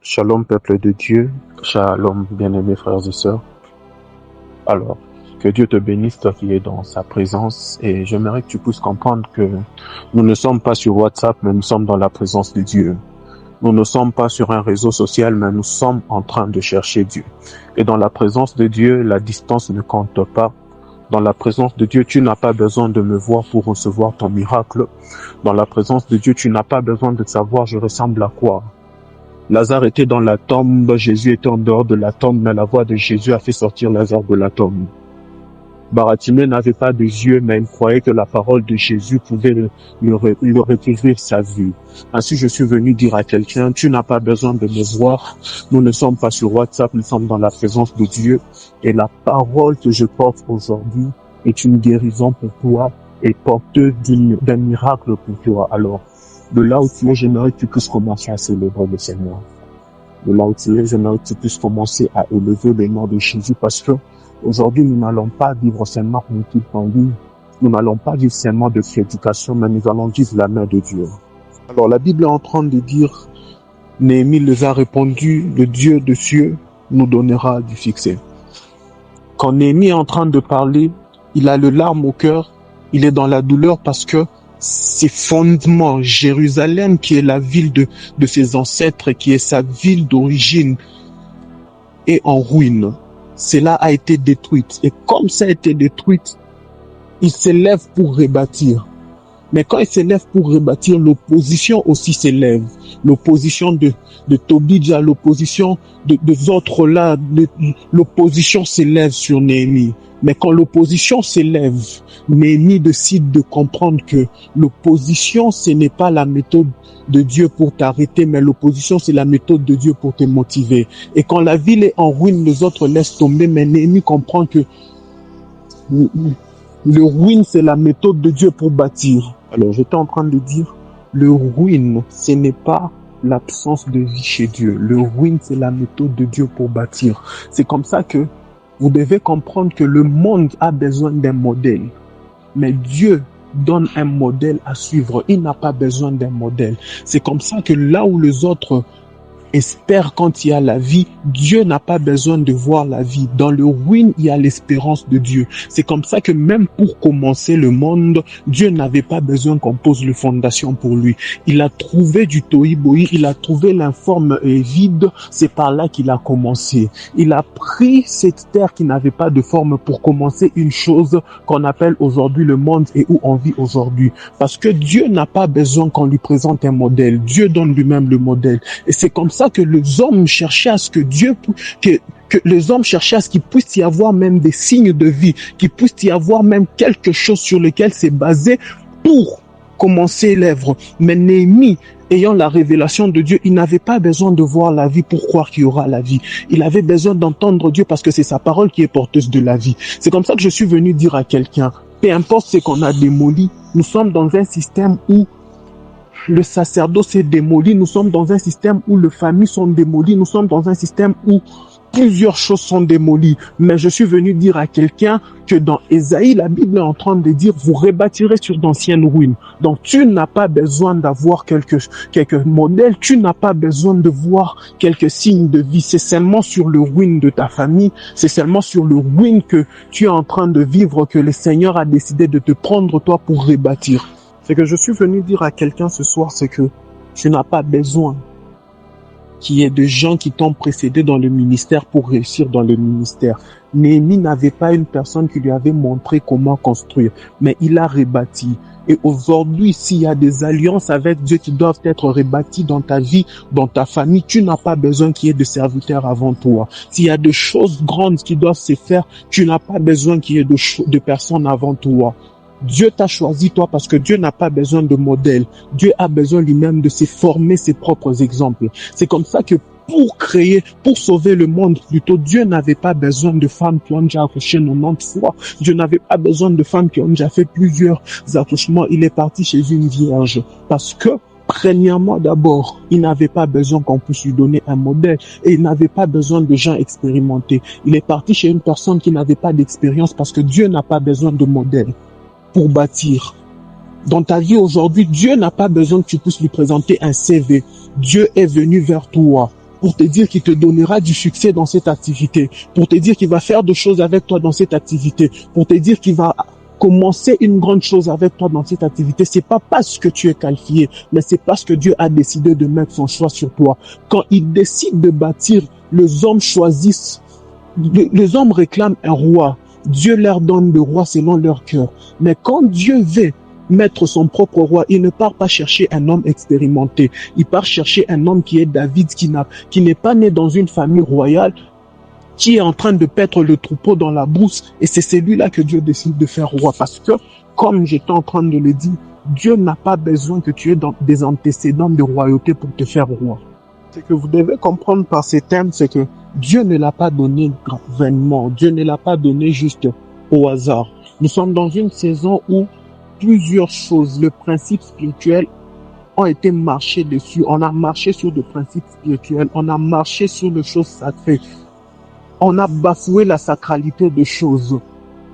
Shalom peuple de Dieu, shalom bien-aimés frères et sœurs. Alors, que Dieu te bénisse toi qui es dans sa présence et j'aimerais que tu puisses comprendre que nous ne sommes pas sur WhatsApp mais nous sommes dans la présence de Dieu. Nous ne sommes pas sur un réseau social mais nous sommes en train de chercher Dieu. Et dans la présence de Dieu, la distance ne compte pas. Dans la présence de Dieu, tu n'as pas besoin de me voir pour recevoir ton miracle. Dans la présence de Dieu, tu n'as pas besoin de savoir je ressemble à quoi. Lazare était dans la tombe, Jésus était en dehors de la tombe, mais la voix de Jésus a fait sortir Lazare de la tombe. Baratimée n'avait pas de yeux, mais il croyait que la parole de Jésus pouvait lui recouvrir sa vue. Ainsi, je suis venu dire à quelqu'un, tu n'as pas besoin de me voir. Nous ne sommes pas sur WhatsApp, nous sommes dans la présence de Dieu. Et la parole que je porte aujourd'hui est une guérison pour toi et porteuse d'un miracle pour toi. Alors, de là où tu es, j'aimerais que tu puisses commencer à célébrer le Seigneur. De là où tu es, j'aimerais que tu puisses commencer à élever le nom de Jésus parce que aujourd'hui, nous n'allons pas vivre seulement une petite envie. Nous n'allons pas vivre seulement de prédication, mais nous allons vivre la main de Dieu. Alors, la Bible est en train de dire, Néhémie les a répondu, le Dieu de cieux nous donnera du succès. Quand Néhémie est en train de parler, il a le larme au cœur, il est dans la douleur parce que ses fondements, Jérusalem, qui est la ville de ses ancêtres, qui est sa ville d'origine, est en ruine. Cela a été détruite. Et comme ça a été détruite, il s'élève pour rebâtir. Mais quand il s'élève pour rebâtir, l'opposition aussi s'élève. L'opposition de Tobidja, l'opposition de autres là, l'opposition s'élève sur Néhémie. Mais quand l'opposition s'élève, Néhémie décide de comprendre que l'opposition, ce n'est pas la méthode de Dieu pour t'arrêter, mais l'opposition, c'est la méthode de Dieu pour te motiver. Et quand la ville est en ruine, les autres laissent tomber, mais Néhémie comprend que le ruine, c'est la méthode de Dieu pour bâtir. Alors, j'étais en train de dire, le ruine, ce n'est pas l'absence de vie chez Dieu. Le ruine, c'est la méthode de Dieu pour bâtir. C'est comme ça que vous devez comprendre que le monde a besoin d'un modèle. Mais Dieu donne un modèle à suivre. Il n'a pas besoin d'un modèle. C'est comme ça que là où les autres espèrent quand il y a la vie, Dieu n'a pas besoin de voir la vie. Dans le ruine, il y a l'espérance de Dieu. C'est comme ça que même pour commencer le monde, Dieu n'avait pas besoin qu'on pose les fondations pour lui. Il a trouvé du tohu-bohu, il a trouvé l'informe vide, c'est par là qu'il a commencé. Il a pris cette terre qui n'avait pas de forme pour commencer une chose qu'on appelle aujourd'hui le monde et où on vit aujourd'hui. Parce que Dieu n'a pas besoin qu'on lui présente un modèle. Dieu donne lui-même le modèle. Et c'est comme ça que les hommes cherchaient à ce que les hommes cherchaient à ce qu'il puisse y avoir même des signes de vie, qu'il puisse y avoir même quelque chose sur lequel c'est basé pour commencer l'œuvre. Mais Néhémie, ayant la révélation de Dieu, il n'avait pas besoin de voir la vie pour croire qu'il y aura la vie. Il avait besoin d'entendre Dieu parce que c'est sa parole qui est porteuse de la vie. C'est comme ça que je suis venu dire à quelqu'un, peu importe ce qu'on a démoli, nous sommes dans un système où le sacerdoce est démoli, nous sommes dans un système où les familles sont démolies, nous sommes dans un système où plusieurs choses sont démolies. Mais je suis venu dire à quelqu'un que dans Ésaïe, la Bible est en train de dire, vous rebâtirez sur d'anciennes ruines. Donc tu n'as pas besoin d'avoir quelques modèles, tu n'as pas besoin de voir quelques signes de vie. C'est seulement sur le ruine de ta famille, c'est seulement sur le ruine que tu es en train de vivre que le Seigneur a décidé de te prendre toi pour rebâtir. Ce que je suis venu dire à quelqu'un ce soir, c'est que tu n'as pas besoin qu'il y ait des gens qui t'ont précédé dans le ministère pour réussir dans le ministère. Néhémie n'avait pas une personne qui lui avait montré comment construire, mais il a rebâti. Et aujourd'hui, s'il y a des alliances avec Dieu qui doivent être rebâties dans ta vie, dans ta famille, tu n'as pas besoin qu'il y ait de serviteurs avant toi. S'il y a des choses grandes qui doivent se faire, tu n'as pas besoin qu'il y ait de personnes avant toi. Dieu t'a choisi toi parce que Dieu n'a pas besoin de modèle. Dieu a besoin lui-même de se former ses propres exemples. C'est comme ça que pour sauver le monde, plutôt, Dieu n'avait pas besoin de femmes qui ont déjà accouché 90 fois. Dieu n'avait pas besoin de femmes qui ont déjà fait plusieurs accouchements. Il est parti chez une vierge parce que premièrement, d'abord, il n'avait pas besoin qu'on puisse lui donner un modèle et il n'avait pas besoin de gens expérimentés. Il est parti chez une personne qui n'avait pas d'expérience parce que Dieu n'a pas besoin de modèle pour bâtir. Dans ta vie aujourd'hui, Dieu n'a pas besoin que tu puisses lui présenter un CV. Dieu est venu vers toi pour te dire qu'il te donnera du succès dans cette activité, pour te dire qu'il va faire des choses avec toi dans cette activité, pour te dire qu'il va commencer une grande chose avec toi dans cette activité. C'est pas parce que tu es qualifié, mais c'est parce que Dieu a décidé de mettre son choix sur toi. Quand il décide de bâtir, les hommes choisissent, les hommes réclament un roi. Dieu leur donne le roi selon leur cœur. Mais quand Dieu veut mettre son propre roi, il ne part pas chercher un homme expérimenté. Il part chercher un homme qui est David, qui n'est pas né dans une famille royale, qui est en train de paître le troupeau dans la brousse, et c'est celui-là que Dieu décide de faire roi. Parce que, comme j'étais en train de le dire, Dieu n'a pas besoin que tu aies des antécédents de royauté pour te faire roi. Ce que vous devez comprendre par ces thèmes, c'est que Dieu ne l'a pas donné vainement. Dieu ne l'a pas donné juste au hasard. Nous sommes dans une saison où plusieurs choses, le principe spirituel, ont été marchés dessus. On a marché sur des principes spirituels. On a marché sur les choses sacrées. On a bafoué la sacralité des choses.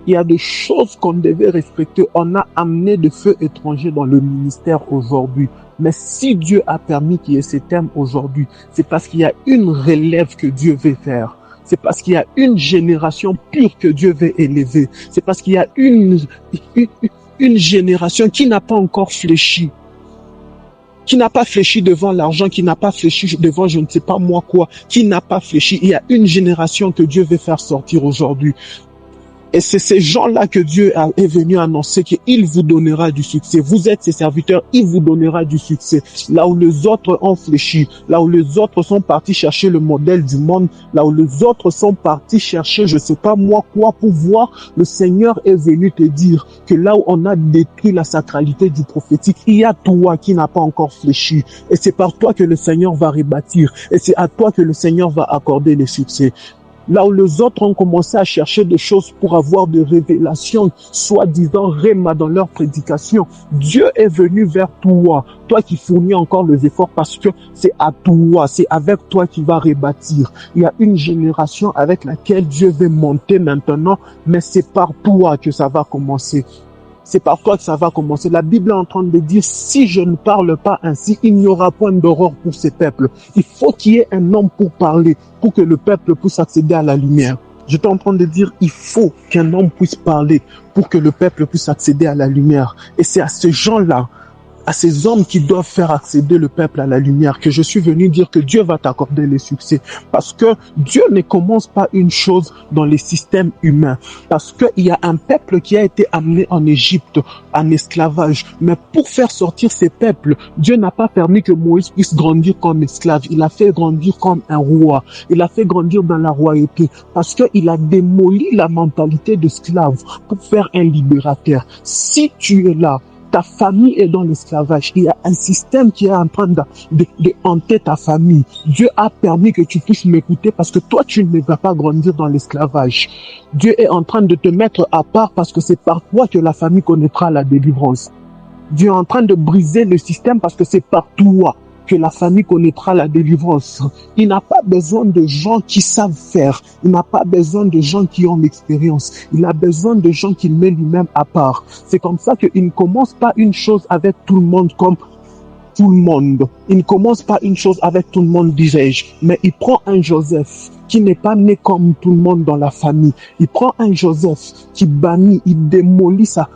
Il y a des choses qu'on devait respecter. On a amené des feux étrangers dans le ministère aujourd'hui. Mais si Dieu a permis qu'il y ait ces thèmes aujourd'hui, c'est parce qu'il y a une relève que Dieu veut faire. C'est parce qu'il y a une génération pure que Dieu veut élever. C'est parce qu'il y a une génération qui n'a pas encore fléchi. Qui n'a pas fléchi devant l'argent, qui n'a pas fléchi devant je ne sais pas moi quoi, qui n'a pas fléchi. Il y a une génération que Dieu veut faire sortir aujourd'hui. Et c'est ces gens-là que Dieu est venu annoncer qu'il vous donnera du succès. Vous êtes ses serviteurs, il vous donnera du succès. Là où les autres ont fléchi, là où les autres sont partis chercher le modèle du monde, là où les autres sont partis chercher je sais pas moi quoi pour voir, le Seigneur est venu te dire que là où on a détruit la sacralité du prophétique, il y a toi qui n'as pas encore fléchi. Et c'est par toi que le Seigneur va rebâtir. Et c'est à toi que le Seigneur va accorder le succès. Là où les autres ont commencé à chercher des choses pour avoir des révélations, soi-disant réma dans leur prédication, Dieu est venu vers toi, toi qui fournis encore les efforts parce que c'est à toi, c'est avec toi qu'il va rebâtir. Il y a une génération avec laquelle Dieu veut monter maintenant, mais c'est par toi que ça va commencer. C'est par toi que ça va commencer. La Bible est en train de dire, si je ne parle pas ainsi, il n'y aura point d'aurore pour ces peuples. Il faut qu'il y ait un homme pour parler, pour que le peuple puisse accéder à la lumière. J'étais en train de dire, il faut qu'un homme puisse parler pour que le peuple puisse accéder à la lumière. Et c'est à ces gens-là, à ces hommes qui doivent faire accéder le peuple à la lumière, que je suis venu dire que Dieu va t'accorder le succès. Parce que Dieu ne commence pas une chose dans les systèmes humains. Parce qu'il y a un peuple qui a été amené en Égypte, en esclavage. Mais pour faire sortir ces peuples, Dieu n'a pas permis que Moïse puisse grandir comme esclave. Il a fait grandir comme un roi. Il a fait grandir dans la royauté. Parce qu'il a démoli la mentalité d'esclave pour faire un libérateur. Si tu es là, ta famille est dans l'esclavage. Il y a un système qui est en train de hanter ta famille. Dieu a permis que tu puisses m'écouter parce que toi, tu ne vas pas grandir dans l'esclavage. Dieu est en train de te mettre à part parce que c'est par toi que la famille connaîtra la délivrance. Dieu est en train de briser le système parce que c'est par toi que la famille connaîtra la délivrance. Il n'a pas besoin de gens qui savent faire. Il n'a pas besoin de gens qui ont l'expérience. Il a besoin de gens qu'il met lui-même à part. C'est comme ça qu'il ne commence pas une chose avec tout le monde comme tout le monde. Il ne commence pas une chose avec tout le monde, disais-je. Mais il prend un Joseph qui n'est pas né comme tout le monde dans la famille. Il prend un Joseph qui bannit, il démolit sa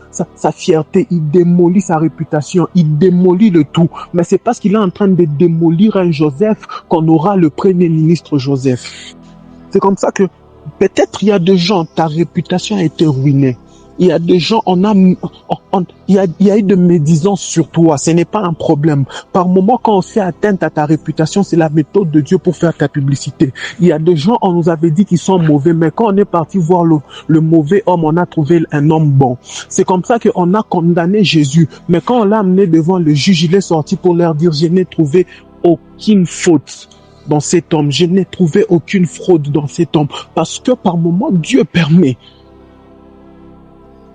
fierté, il démolit sa réputation, il démolit le tout. Mais c'est parce qu'il est en train de démolir un Joseph qu'on aura le premier ministre Joseph. C'est comme ça que peut-être il y a des gens, ta réputation a été ruinée. Il y a des gens, il y a eu de médisance sur toi. Ce n'est pas un problème. Par moment, quand on fait atteinte à ta réputation, c'est la méthode de Dieu pour faire ta publicité. Il y a des gens, on nous avait dit qu'ils sont mauvais, mais quand on est parti voir le mauvais homme, on a trouvé un homme bon. C'est comme ça qu'on a condamné Jésus. Mais quand on l'a amené devant le juge, il est sorti pour leur dire, je n'ai trouvé aucune faute dans cet homme. Je n'ai trouvé aucune fraude dans cet homme. Parce que par moment, Dieu permet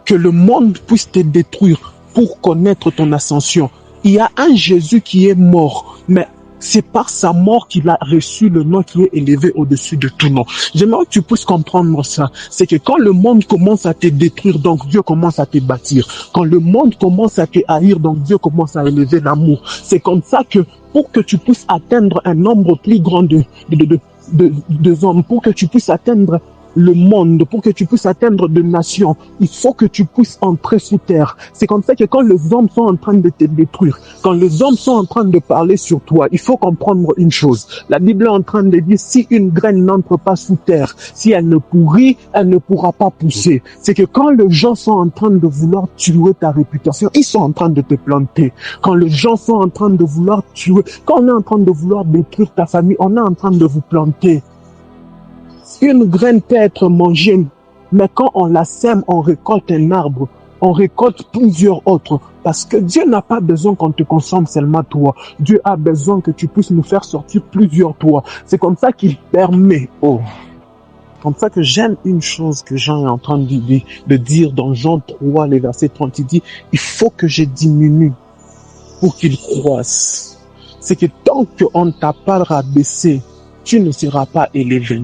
que le monde puisse te détruire pour connaître ton ascension. Il y a un Jésus qui est mort, mais C'est par sa mort qu'il a reçu le nom qui est élevé au-dessus de tout nom. J'aimerais que tu puisses comprendre ça. C'est que quand le monde commence à te détruire, donc Dieu commence à te bâtir. Quand le monde commence à te haïr, donc Dieu commence à élever l'amour. C'est comme ça que pour que tu puisses atteindre un nombre plus grand de hommes, pour que tu puisses atteindre le monde, pour que tu puisses atteindre de nations, il faut que tu puisses entrer sous terre. C'est comme ça que quand les hommes sont en train de te détruire, quand les hommes sont en train de parler sur toi, il faut comprendre une chose. La Bible est en train de dire, si une graine n'entre pas sous terre, si elle ne pourrit, elle ne pourra pas pousser. C'est que quand les gens sont en train de vouloir tuer ta réputation, ils sont en train de te planter. Quand les gens sont en train de vouloir tuer, quand on est en train de vouloir détruire ta famille, on est en train de vous planter. Une graine peut être mangée, mais quand on la sème, on récolte un arbre, on récolte plusieurs autres. Parce que Dieu n'a pas besoin qu'on te consomme seulement toi. Dieu a besoin que tu puisses nous faire sortir plusieurs toi. C'est comme ça qu'il permet. Comme ça que j'aime une chose que Jean est en train de dire dans Jean 3, les versets 30. Il dit, il faut que je diminue pour qu'il croisse. C'est que tant qu'on ne t'a pas rabaissé, tu ne seras pas élevé.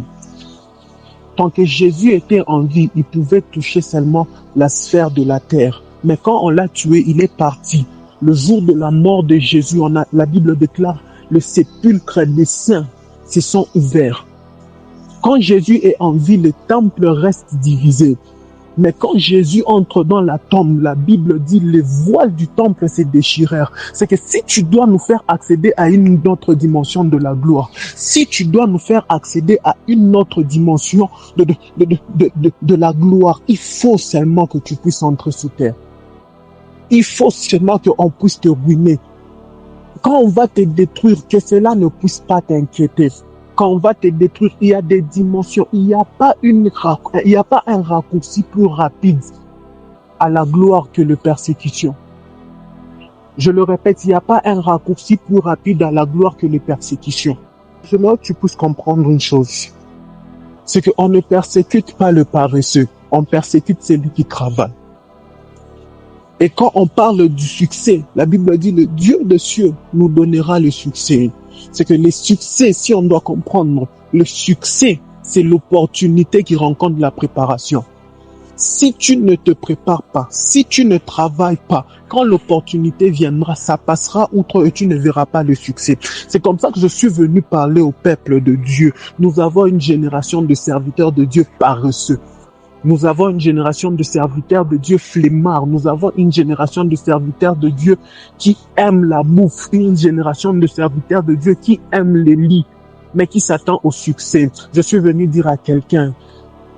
Tant que Jésus était en vie, il pouvait toucher seulement la sphère de la terre. Mais quand on l'a tué, il est parti. Le jour de la mort de Jésus, la Bible déclare, le sépulcre des saints se sont ouverts. Quand Jésus est en vie, le temple reste divisé. Mais quand Jésus entre dans la tombe, la Bible dit les voiles du temple se déchirèrent. C'est que si tu dois nous faire accéder à une autre dimension de la gloire, si tu dois nous faire accéder à une autre dimension de la gloire, il faut seulement que tu puisses entrer sous terre. Il faut seulement qu'on puisse te ruiner. Quand on va te détruire, que cela ne puisse pas t'inquiéter. Quand on va te détruire, il y a des dimensions. Il n'y a pas un raccourci plus rapide à la gloire que la persécution. Je le répète, il n'y a pas un raccourci plus rapide à la gloire que les persécutions. J'aimerais que tu puisses comprendre une chose. C'est qu'on ne persécute pas le paresseux. On persécute celui qui travaille. Et quand on parle du succès, la Bible dit le Dieu des cieux nous donnera le succès. C'est que le succès, si on doit comprendre, le succès, c'est l'opportunité qui rencontre la préparation. Si tu ne te prépares pas, si tu ne travailles pas, quand l'opportunité viendra, ça passera outre et tu ne verras pas le succès. C'est comme ça que je suis venu parler au peuple de Dieu. Nous avons une génération de serviteurs de Dieu paresseux. Nous avons une génération de serviteurs de Dieu flemmards. Nous avons une génération de serviteurs de Dieu qui aiment la bouffe. Une génération de serviteurs de Dieu qui aiment les lits, mais qui s'attend au succès. Je suis venu dire à quelqu'un,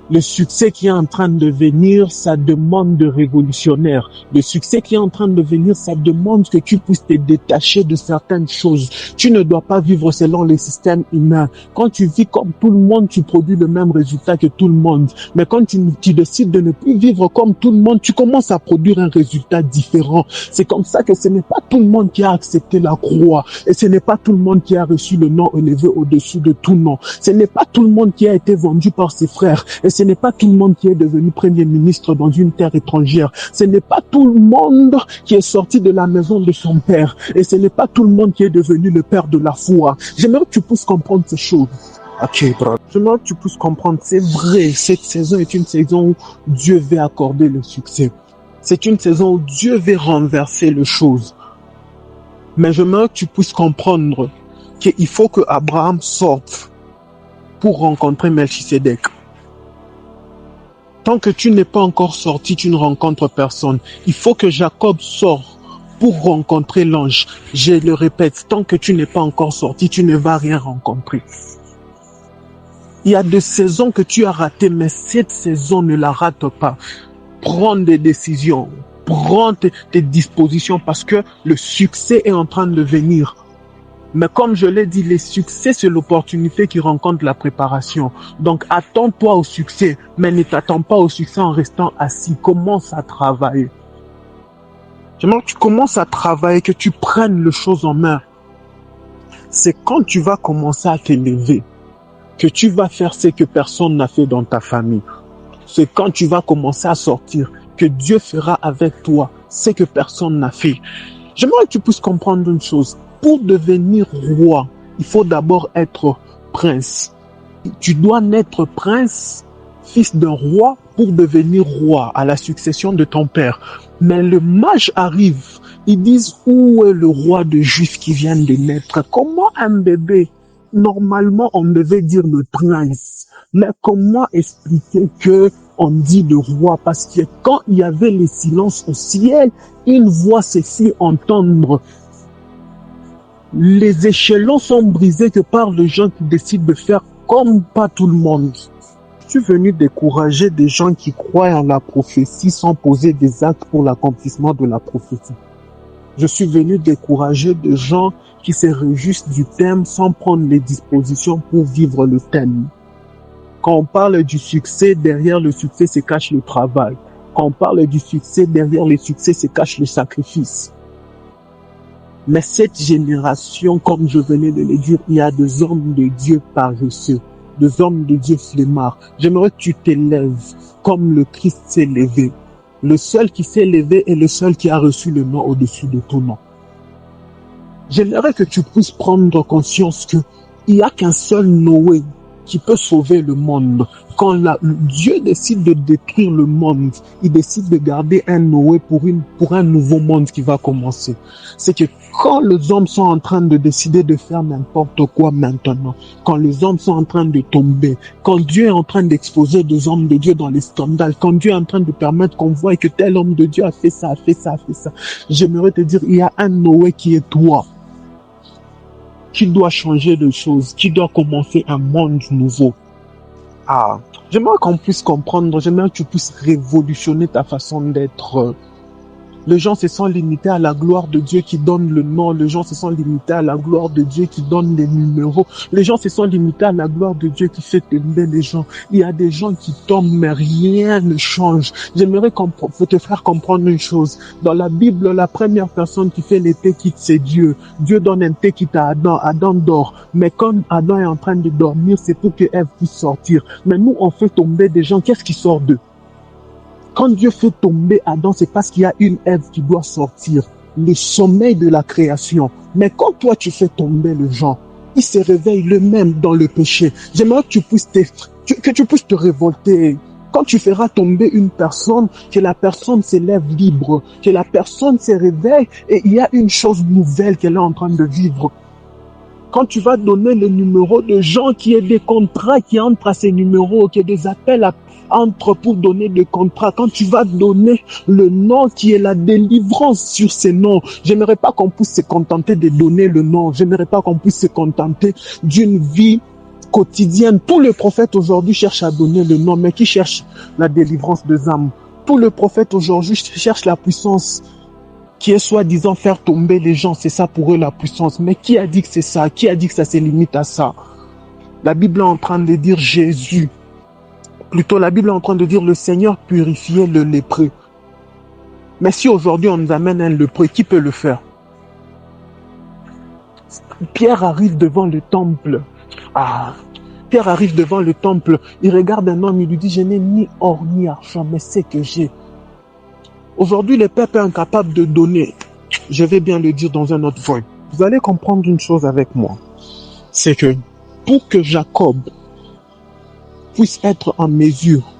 le succès qui est en train de venir, ça demande de révolutionnaires. Le succès qui est en train de venir, ça demande que tu puisses te détacher de certaines choses. Tu ne dois pas vivre selon les systèmes humains. Quand tu vis comme tout le monde, tu produis le même résultat que tout le monde. Mais quand tu décides de ne plus vivre comme tout le monde, tu commences à produire un résultat différent. C'est comme ça que ce n'est pas tout le monde qui a accepté la croix. Et ce n'est pas tout le monde qui a reçu le nom élevé au-dessus de tout nom. Ce n'est pas tout le monde qui a été vendu par ses frères. Et ce n'est pas tout le monde qui est devenu premier ministre dans une terre étrangère. Ce n'est pas tout le monde qui est sorti de la maison de son père. Et ce n'est pas tout le monde qui est devenu le père de la foi. J'aimerais que tu puisses comprendre ces choses. Ok, bro. J'aimerais que tu puisses comprendre, c'est vrai, cette saison est une saison où Dieu veut accorder le succès. C'est une saison où Dieu veut renverser les choses. Mais j'aimerais que tu puisses comprendre qu'il faut que Abraham sorte pour rencontrer Melchisédek. Tant que tu n'es pas encore sorti, tu ne rencontres personne. Il faut que Jacob sorte pour rencontrer l'ange. Je le répète, tant que tu n'es pas encore sorti, tu ne vas rien rencontrer. Il y a des saisons que tu as ratées, mais cette saison ne la rate pas. Prends des décisions, prends tes dispositions parce que le succès est en train de venir. Mais comme je l'ai dit, le succès, c'est l'opportunité qui rencontre la préparation. Donc, attends-toi au succès, mais ne t'attends pas au succès en restant assis. Commence à travailler. J'aimerais que tu commences à travailler, que tu prennes les choses en main. C'est quand tu vas commencer à t'élever que tu vas faire ce que personne n'a fait dans ta famille. C'est quand tu vas commencer à sortir que Dieu fera avec toi ce que personne n'a fait. J'aimerais que tu puisses comprendre une chose. Pour devenir roi, il faut d'abord être prince. Tu dois naître prince, fils d'un roi, pour devenir roi à la succession de ton père. Mais le mage arrive, ils disent où est le roi de Juifs qui vient de naître? Comment un bébé? Normalement, on devait dire le prince. Mais comment expliquer que on dit le roi? Parce que quand il y avait les silences au ciel, une voix se fit entendre. Les échelons sont brisés que par les gens qui décident de faire comme pas tout le monde. Je suis venu décourager des gens qui croient en la prophétie sans poser des actes pour l'accomplissement de la prophétie. Je suis venu décourager des gens qui se réjouissent du thème sans prendre les dispositions pour vivre le thème. Quand on parle du succès, derrière le succès se cache le travail. Quand on parle du succès, derrière le succès se cache le sacrifice. Mais cette génération, comme je venais de le dire, il y a des hommes de Dieu paresseux, des hommes de Dieu flemmards. J'aimerais que tu t'élèves comme le Christ s'est levé. Le seul qui s'est levé est le seul qui a reçu le nom au-dessus de ton nom. J'aimerais que tu puisses prendre conscience que il n'y a qu'un seul Noé qui peut sauver le monde. Quand Dieu décide de détruire le monde, il décide de garder un Noé pour un nouveau monde qui va commencer. C'est que quand les hommes sont en train de décider de faire n'importe quoi maintenant, quand les hommes sont en train de tomber, quand Dieu est en train d'exposer des hommes de Dieu dans les scandales, quand Dieu est en train de permettre qu'on voit que tel homme de Dieu a fait ça, j'aimerais te dire, il y a un Noé qui est toi, qui doit changer de choses, qui doit commencer un monde nouveau. J'aimerais qu'on puisse comprendre, j'aimerais que tu puisses révolutionner ta façon d'être. Les gens se sont limités à la gloire de Dieu qui donne le nom. Les gens se sont limités à la gloire de Dieu qui donne les numéros. Les gens se sont limités à la gloire de Dieu qui fait tomber les gens. Il y a des gens qui tombent, mais rien ne change. J'aimerais te faire comprendre une chose. Dans la Bible, la première personne qui fait les thé-kits, c'est Dieu. Dieu donne un thé-kit à Adam. Adam dort. Mais quand Adam est en train de dormir, c'est pour que Ève puisse sortir. Mais nous, on fait tomber des gens. Qu'est-ce qui sort d'eux? Quand Dieu fait tomber Adam, c'est parce qu'il y a une Ève qui doit sortir. Le sommeil de la création. Mais quand toi, tu fais tomber le gens, ils se réveillent eux-mêmes dans le péché. J'aimerais que tu puisses te révolter. Quand tu feras tomber une personne, que la personne s'élève libre, que la personne se réveille et il y a une chose nouvelle qu'elle est en train de vivre. Quand tu vas donner le numéro de gens qui aient des contrats qui entrent à ces numéros, qui aient des appels entre pour donner des contrats, quand tu vas donner le nom qui est la délivrance sur ces noms, j'aimerais pas qu'on puisse se contenter de donner le nom, j'aimerais pas qu'on puisse se contenter d'une vie quotidienne. Tous les prophètes aujourd'hui cherchent à donner le nom, mais qui cherche la délivrance des âmes? Tous les prophètes aujourd'hui cherchent la puissance, qui est soi-disant faire tomber les gens, c'est ça pour eux la puissance. Mais qui a dit que c'est ça? Qui a dit que ça se limite à ça? La Bible est en train de dire Jésus. Plutôt, la Bible est en train de dire le Seigneur purifiait le lépreux. Mais si aujourd'hui on nous amène un lépreux, qui peut le faire? Pierre arrive devant le temple. Pierre arrive devant le temple. Il regarde un homme, il lui dit, je n'ai ni or ni argent, mais c'est que j'ai. Aujourd'hui, le peuple est incapable de donner. Je vais bien le dire dans un autre voix. Vous allez comprendre une chose avec moi. C'est que pour que Jacob puisse être en mesure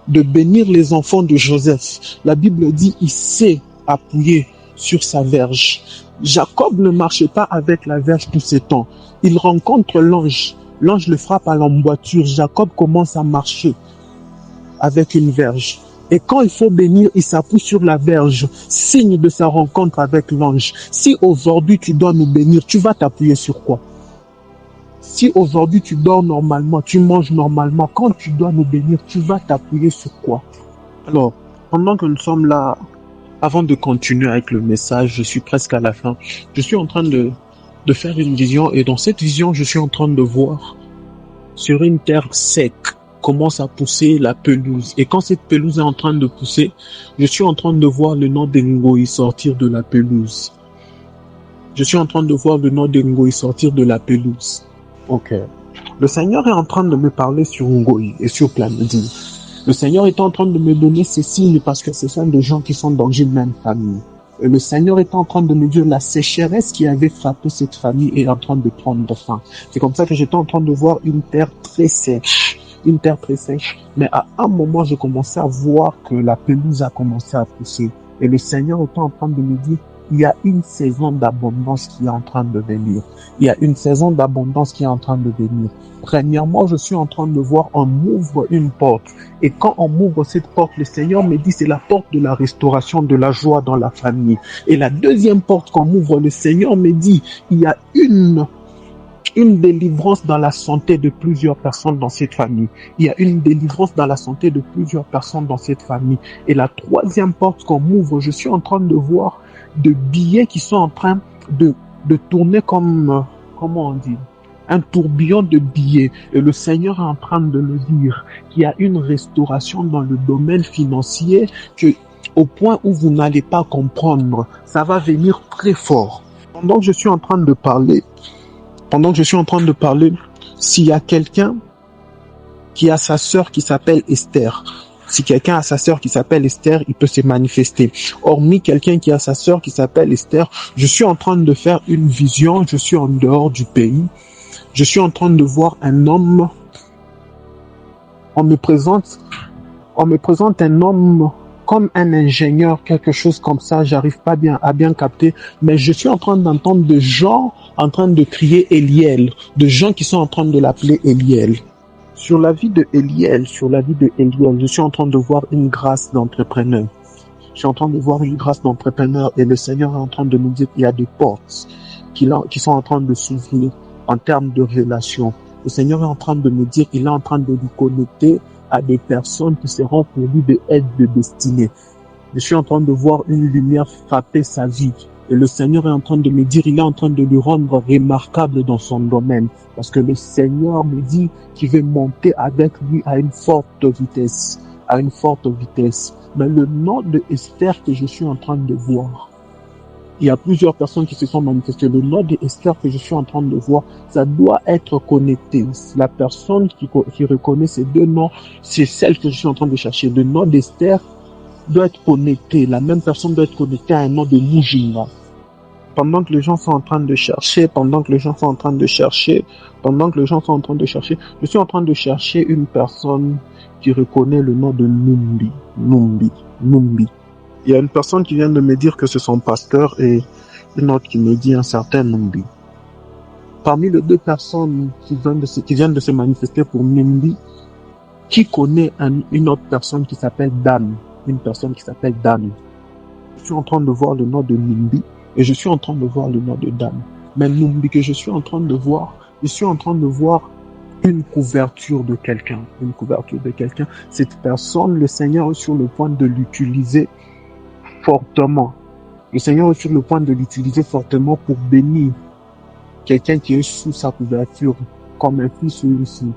de bénir les enfants de Joseph, la Bible dit il s'est appuyé sur sa verge. Jacob ne marchait pas avec la verge tout ce temps. Il rencontre l'ange. L'ange le frappe à l'emboîture. Jacob commence à marcher avec une verge. Et quand il faut bénir, il s'appuie sur la verge, signe de sa rencontre avec l'ange. Si aujourd'hui tu dois nous bénir, tu vas t'appuyer sur quoi? Si aujourd'hui tu dors normalement, tu manges normalement, quand tu dois nous bénir, tu vas t'appuyer sur quoi? Alors, pendant que nous sommes là, avant de continuer avec le message, je suis presque à la fin. Je suis en train de faire une vision et dans cette vision, je suis en train de voir sur une terre sec commence à pousser la pelouse. Et quand cette pelouse est en train de pousser, je suis en train de voir le nom d'Ngoï sortir de la pelouse. Je suis en train de voir le nom d'Ngoï sortir de la pelouse. Ok. Le Seigneur est en train de me parler sur Ngoï et sur Planète. Le Seigneur est en train de me donner ces signes parce que ce sont des gens qui sont dans une même famille. Et le Seigneur est en train de me dire la sécheresse qui avait frappé cette famille est en train de prendre fin. C'est comme ça que j'étais en train de voir une terre très sèche. Une terre très sèche. Mais à un moment, je commençais à voir que la pelouse a commencé à pousser. Et le Seigneur était en train de me dire, il y a une saison d'abondance qui est en train de venir. Il y a une saison d'abondance qui est en train de venir. Premièrement, je suis en train de voir, on m'ouvre une porte. Et quand on m'ouvre cette porte, le Seigneur me dit, c'est la porte de la restauration, de la joie dans la famille. Et la deuxième porte qu'on m'ouvre, le Seigneur me dit, il y a une délivrance dans la santé de plusieurs personnes dans cette famille. Il y a une délivrance dans la santé de plusieurs personnes dans cette famille. Et la troisième porte qu'on m'ouvre, je suis en train de voir de billets qui sont en train de tourner comme, comment on dit, un tourbillon de billets. Et le Seigneur est en train de le dire, qu'il y a une restauration dans le domaine financier que, au point où vous n'allez pas comprendre, ça va venir très fort. Pendant que je suis en train de parler, s'il y a quelqu'un qui a sa sœur qui s'appelle Esther, si quelqu'un a sa sœur qui s'appelle Esther, il peut se manifester. Hormis quelqu'un qui a sa sœur qui s'appelle Esther, je suis en train de faire une vision, je suis en dehors du pays. Je suis en train de voir un homme, on me présente un homme comme un ingénieur, quelque chose comme ça, j'arrive pas à bien capter, mais je suis en train d'entendre des gens en train de crier Eliel, de gens qui sont en train de l'appeler Eliel. Sur la vie de Eliel, je suis en train de voir une grâce d'entrepreneur. Je suis en train de voir une grâce d'entrepreneur et le Seigneur est en train de nous dire qu'il y a des portes qui sont en train de s'ouvrir en termes de relations. Le Seigneur est en train de me dire qu'il est en train de nous connecter à des personnes qui seront pour lui de aide de destinée. Je suis en train de voir une lumière frapper sa vie. Et le Seigneur est en train de me dire, il est en train de lui rendre remarquable dans son domaine. Parce que le Seigneur me dit qu'il veut monter avec lui à une forte vitesse. Mais le nom de Esther que je suis en train de voir, il y a plusieurs personnes qui se sont manifestées. Le nom de Esther que je suis en train de voir, ça doit être connecté. La personne qui reconnaît ces deux noms, c'est celle que je suis en train de chercher. Le nom d'Esther doit être connecté. La même personne doit être connectée à un nom de Mujinga. Pendant que les gens sont en train de chercher, je suis en train de chercher une personne qui reconnaît le nom de Numbi. Il y a une personne qui vient de me dire que c'est son pasteur et une autre qui me dit un certain Numbi. Parmi les deux personnes qui viennent de se manifester pour Numbi, qui connaît une autre personne qui s'appelle Dan? Je suis en train de voir le nom de Numbi et je suis en train de voir le nom de Dan. Mais Numbi que je suis en train de voir une couverture de quelqu'un. Cette personne, le Seigneur est sur le point de l'utiliser fortement. Pour bénir quelqu'un qui est sous sa couverture, comme un fils ou une fille.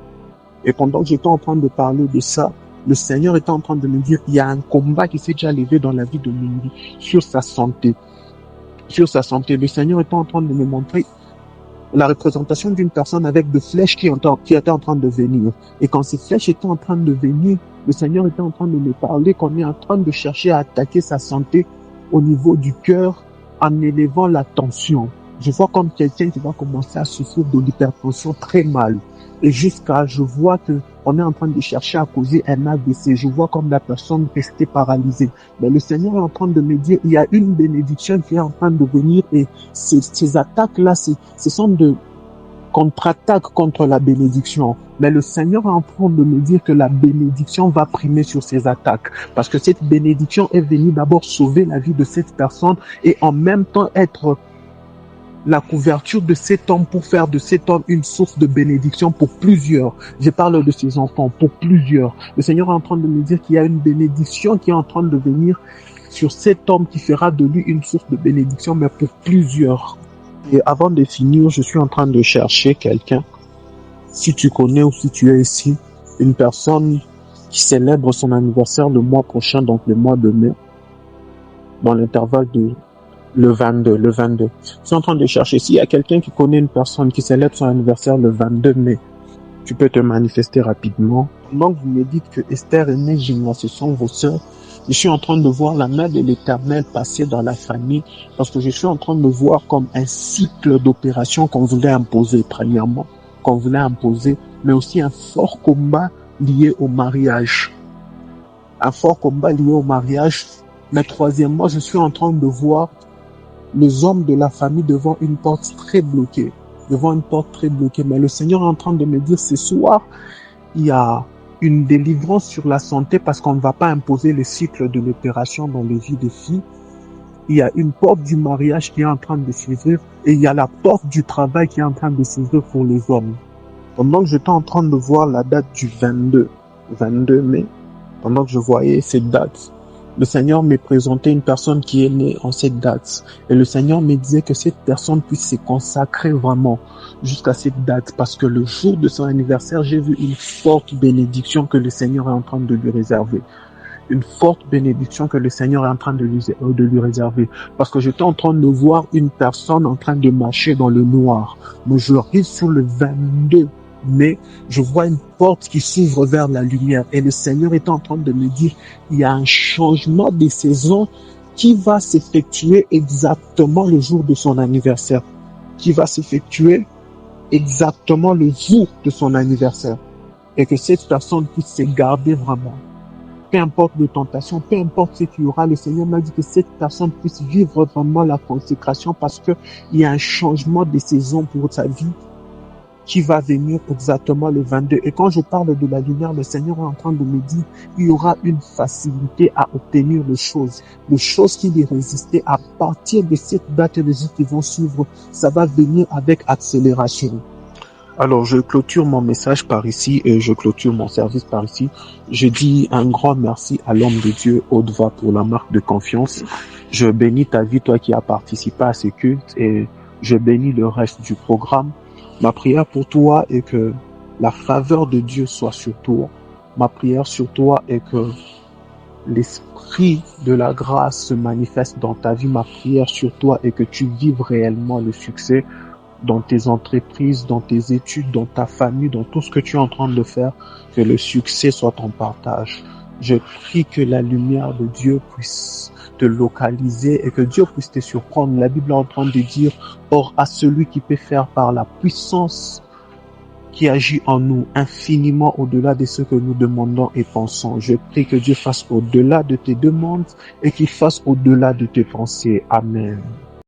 Et pendant que j'étais en train de parler de ça, le Seigneur était en train de me dire qu'il y a un combat qui s'est déjà levé dans la vie de Numbi sur sa santé. Le Seigneur était en train de me montrer la représentation d'une personne avec des flèches qui étaient en train de venir. Et quand ces flèches étaient en train de venir, le Seigneur était en train de me parler qu'on est en train de chercher à attaquer sa santé au niveau du cœur en élevant la tension. Je vois comme quelqu'un qui va commencer à souffrir de l'hypertension très mal. Et je vois que on est en train de chercher à causer un AVC. Je vois comme la personne restée paralysée. Mais le Seigneur est en train de me dire, il y a une bénédiction qui est en train de venir et ces attaques-là, ce sont de contre-attaques contre la bénédiction. Mais le Seigneur est en train de me dire que la bénédiction va primer sur ces attaques. Parce que cette bénédiction est venue d'abord sauver la vie de cette personne et en même temps être la couverture de cet homme pour faire de cet homme une source de bénédiction pour plusieurs. Je parle de ses enfants, pour plusieurs. Le Seigneur est en train de me dire qu'il y a une bénédiction qui est en train de venir sur cet homme qui fera de lui une source de bénédiction, mais pour plusieurs. Et avant de finir, je suis en train de chercher quelqu'un. Si tu connais ou si tu es ici, une personne qui célèbre son anniversaire le mois prochain, donc le mois de mai, dans l'intervalle de le 22. Je suis en train de chercher. S'il y a quelqu'un qui connaît une personne qui célèbre son anniversaire le 22 mai, tu peux te manifester rapidement. Donc, vous me dites que Esther et Nejima, ce sont vos sœurs. Je suis en train de voir la main de l'Éternel passer dans la famille parce que je suis en train de voir comme un cycle d'opérations qu'on voulait imposer, premièrement, mais aussi un fort combat lié au mariage. Un fort combat lié au mariage. Mais troisièmement, je suis en train de voir les hommes de la famille devant une porte très bloquée. Mais le Seigneur est en train de me dire ce soir, il y a une délivrance sur la santé parce qu'on ne va pas imposer le cycle de l'opération dans les vies des filles. Il y a une porte du mariage qui est en train de s'ouvrir et il y a la porte du travail qui est en train de s'ouvrir pour les hommes. Pendant que j'étais en train de voir la date du 22 mai, pendant que je voyais cette date, le Seigneur me présentait une personne qui est née en cette date. Et le Seigneur me disait que cette personne puisse se consacrer vraiment jusqu'à cette date. Parce que le jour de son anniversaire, j'ai vu une forte bénédiction que le Seigneur est en train de lui réserver. Une forte bénédiction que le Seigneur est en train de lui réserver. Parce que j'étais en train de voir une personne en train de marcher dans le noir. Mais je arrive sur le 22 mai, je vois une porte qui s'ouvre vers la lumière. Et le Seigneur est en train de me dire, il y a un changement de saison qui va s'effectuer exactement le jour de son anniversaire. Et que cette personne puisse se garder vraiment. Peu importe les tentations, peu importe ce qu'il y aura, le Seigneur m'a dit que cette personne puisse vivre vraiment la consécration parce que il y a un changement de saison pour sa vie qui va venir exactement le 22. Et quand je parle de la lumière, le Seigneur est en train de me dire, il y aura une facilité à obtenir les choses qui lui résistaient à partir de cette date et les jours qui vont suivre, ça va venir avec accélération. Alors, je clôture mon message par ici et je clôture mon service par ici. Je dis un grand merci à l'homme de Dieu, Audva, pour la marque de confiance. Je bénis ta vie, toi qui as participé à ce culte, et je bénis le reste du programme. Ma prière pour toi est que la faveur de Dieu soit sur toi. Ma prière sur toi est que l'esprit de la grâce se manifeste dans ta vie. Ma prière sur toi est que tu vives réellement le succès dans tes entreprises, dans tes études, dans ta famille, dans tout ce que tu es en train de faire, que le succès soit ton partage. Je prie que la lumière de Dieu puisse te localiser et que Dieu puisse te surprendre. La Bible est en train de dire, or à celui qui peut faire par la puissance qui agit en nous infiniment au-delà de ce que nous demandons et pensons. Je prie que Dieu fasse au-delà de tes demandes et qu'il fasse au-delà de tes pensées. Amen.